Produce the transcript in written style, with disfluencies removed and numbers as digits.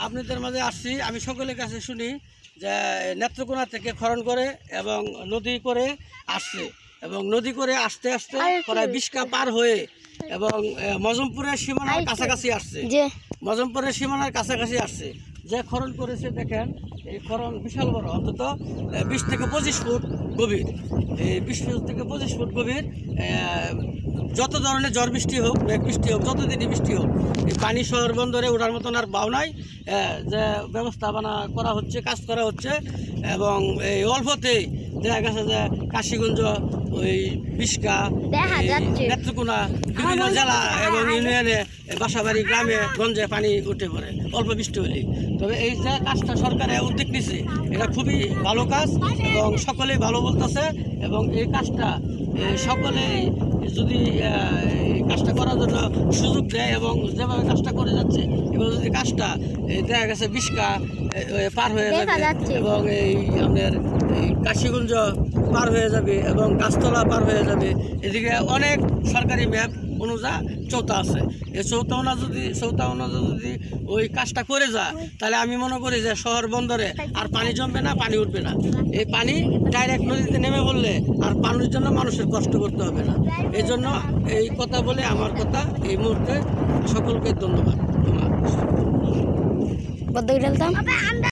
আপনাদের মাঝে আসছি। আমি সকলের কাছে শুনি যে নেত্রকোনা থেকে খনন করে এবং নদী করে আসছে, এবং নদী করে আসতে আসতে প্রায় বিশকা পার হয়ে এবং মজমপুরের সীমানার কাছাকাছি আসছে। মজমপুরের সীমানার কাছাকাছি আসছে যে খনন করেছে, দেখেন এই খনন বিশাল বড়, অন্তত 20 থেকে 25 ফুট গভীর। এই 20 থেকে 25 ফুট গভীর। যত ধরনের ঝড় বৃষ্টি হোক, মেঘ বৃষ্টি হোক, যতদিনই বৃষ্টি হোক, এই পানি শহর বন্দরে ওঠার মতন আর বাও নাই। যে ব্যবস্থাপনা করা হচ্ছে, কাজ করা হচ্ছে, এবং এই অল্পতেই দেখা গেছে যে কাশীগঞ্জ, ওই বিশকা, নেত্রকোনা, বিভিন্ন জেলা এবং ইউনিয়নে, বাসাবাড়ি, গ্রামে গঞ্জে পানি উঠে পড়ে অল্প বৃষ্টি হলেই। তবে এই যে কাজটা সরকারে উদ্যোগ নিচ্ছে, এটা খুবই ভালো কাজ এবং সকলেই ভালো বলতেছে। এবং এই কাজটা সকলেই যদি কাজটা করার জন্য সুযোগ দেয় এবং যেভাবে কাজটা করে যাচ্ছে, এবার যদি কাজটা দেখা গেছে বিশকা পার হয়ে যাবে এবং এই আমাদের এই কাশীগঞ্জ পার হয়ে যাবে এবং গাছতলা পার হয়ে যাবে। এদিকে অনেক সরকারি ম্যাপ অনুযায়ী চৌতা আছে। এই চৌতাওনা যদি ওই কাজটা করে যায়, তাহলে আমি মনে করি যে শহর বন্দরে আর পানি জমবে না, পানি উঠবে না। এই পানি ডাইরেক্ট নদীতে নেমে বললে আর পানির জন্য মানুষের কষ্ট করতে হবে না। এই জন্য এই কথা বলে আমার কথা এই মুহূর্তে সকলকে ধন্যবাদ।